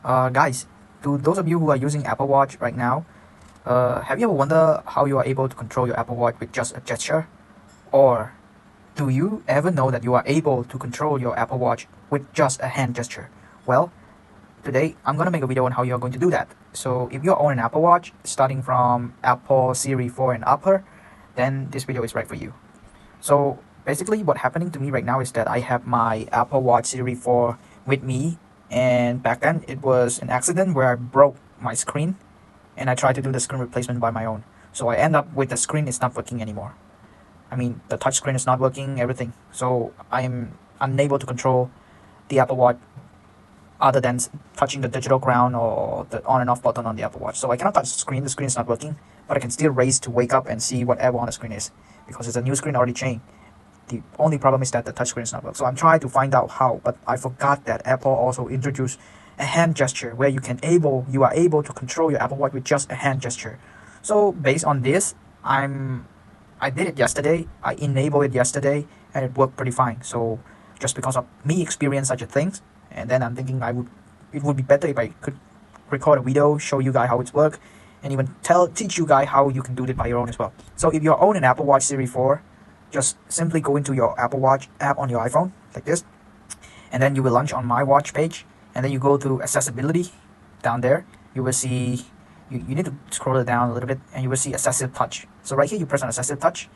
Guys, to those of you who are using Apple Watch right now, have you ever wondered how you are able to control your Apple Watch with just a gesture? Or do you ever know that you are able to control your Apple Watch with just a hand gesture? Well, today I'm gonna make a video on how you're going to do that. So if you own an Apple Watch starting from Apple Series 4 and upper, then this video is right for you. So basically what's happening to me right now is that I have my Apple Watch Series 4 with me, and back then it was an accident where I broke my screen and I tried to do the screen replacement by my own. So I end up with the screen is not working anymore. I mean, the touch screen is not working, everything. So I'm unable to control the Apple Watch other than touching the digital crown or the on and off button on the Apple Watch. So I cannot touch the screen is not working, but I can still raise to wake up and see whatever on the screen is, because it's a new screen already changed. The only problem is that the touchscreen is not working. So I'm trying to find out how, but I forgot that Apple also introduced a hand gesture where you are able to control your Apple Watch with just a hand gesture. So based on this, I did it yesterday. I enabled it yesterday and it worked pretty fine. So just because of me experience such a thing, and then I'm thinking it would be better if I could record a video, show you guys how it's work, and even teach you guys how you can do it by your own as well. So if you own an Apple Watch Series 4, just simply go into your Apple Watch app on your iPhone like this, and then you will launch on my watch page, and then you go to accessibility. Down there you will see you need to scroll it down a little bit, and you will see assistive touch. So right here you press on assistive touch,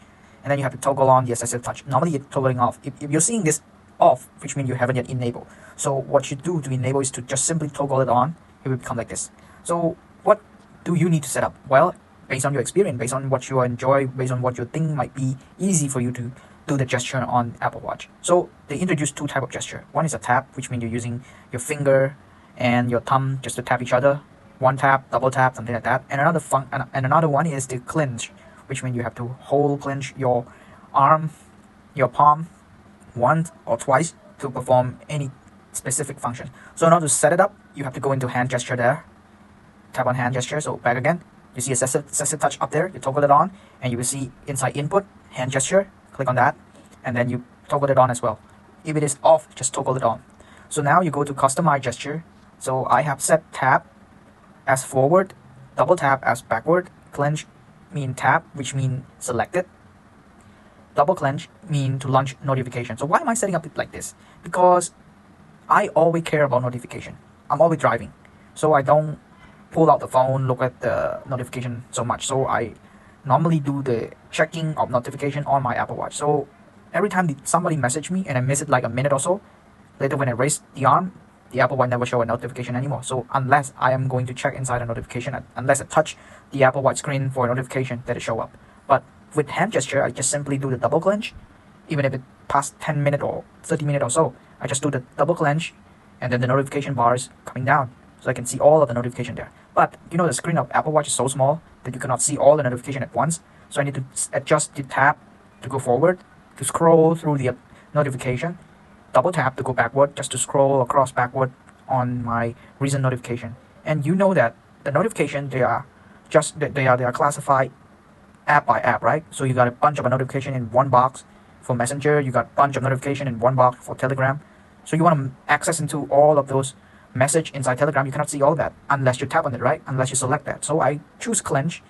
and then you have to toggle on the assistive touch. Normally it's toggling off. If you're seeing this off, which means you haven't yet enabled. So what you do to enable is to just simply toggle it on. It will become like this. So what do you need to set up? Well, based on your experience, based on what you enjoy, based on what you think might be easy for you to do the gesture on Apple Watch. So they introduced two types of gesture. One is a tap, which means you're using your finger and your thumb just to tap each other. One tap, double tap, something like that. And another one is the clench, which means you have to clench your arm, your palm, once or twice to perform any specific function. So in order to set it up, you have to go into hand gesture there. Tap on hand gesture, so back again. You see assistive touch up there, you toggle it on, and you will see inside input, hand gesture, click on that, and then you toggle it on as well. If it is off, just toggle it on. So now you go to customize gesture. So I have set tap as forward, double tap as backward, clench mean tap, which mean selected, double clench mean to launch notification. So why am I setting up it like this? Because I always care about notification. I'm always driving, so I don't pull out the phone, look at the notification so much. So I normally do the checking of notification on my Apple Watch. So every time somebody message me and I miss it like a minute or so, later when I raise the arm, the Apple Watch never show a notification anymore. So unless I am going to check inside a notification, unless I touch the Apple Watch screen for a notification, that it show up. But with hand gesture, I just simply do the double clench. Even if it past 10 minutes or 30 minutes or so, I just do the double clench, and then the notification bar is coming down, so I can see all of the notification there. But you know, the screen of Apple Watch is so small that you cannot see all the notification at once. So I need to adjust the tap to go forward, to scroll through the notification, double tap to go backward, just to scroll across backward on my recent notification. And you know that the notification, they are classified app by app, right? So you got a bunch of a notification in one box for Messenger, you got a bunch of notification in one box for Telegram. So you want to access into all of those message inside Telegram. You cannot see all that unless you tap on it, right? Unless you select that. So I choose clench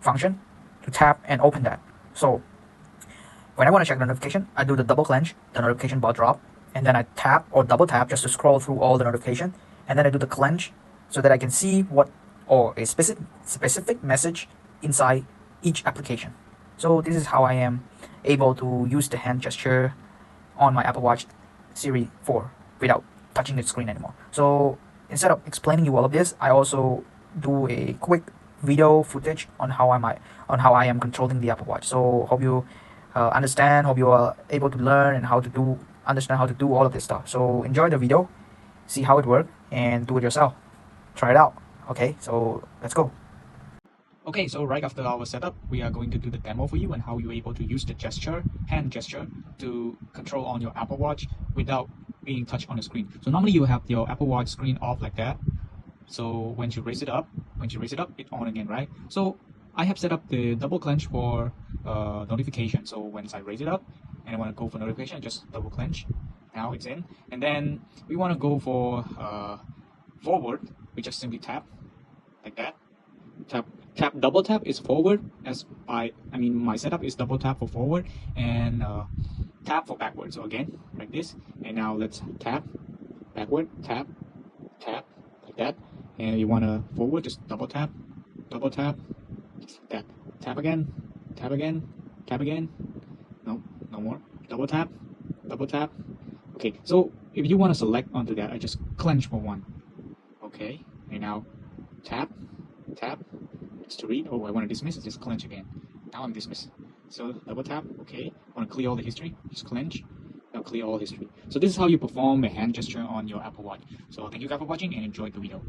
function to tap and open that. So when I want to check the notification, I do the double clench, the notification bar drop, and then I tap or double tap just to scroll through all the notification, and then I do the clench so that I can see what or a specific message inside each application. So this is how I am able to use the hand gesture on my Apple Watch Series 4 without touching the screen anymore. So instead of explaining you all of this, I also do a quick video footage on how I am controlling the Apple Watch. So hope you understand, hope you are able to learn and understand how to do all of this stuff. So enjoy the video, see how it works, and do it yourself. Try it out. Okay, so let's go. Okay, so right after our setup, we are going to do the demo for you and how you're able to use the hand gesture, to control on your Apple Watch without being touched on the screen. So normally you have your Apple Watch screen off like that. So when you raise it up, it's on again, right? So I have set up the double clench for notification. So once I raise it up and I want to go for notification, just double clench. Now it's in. And then we want to go for forward, we just simply tap like that. Tap double tap is forward, as my setup is double tap for forward, and tap for backward. So again, like this, and now let's tap backward, tap like that. And you want to forward, just double tap, just like that. Tap again, tap again, tap again. No, no more. Double tap, double tap. Okay, so if you want to select onto that, I just clench for one. Okay, and now tap, tap. It's to read. Oh, I want to dismiss. Just clench again. Now I'm dismissed. So double tap. Okay, I want to clear all the history. Just clench. Now clear all history. So this is how you perform a hand gesture on your Apple Watch. So thank you guys for watching and enjoy the video.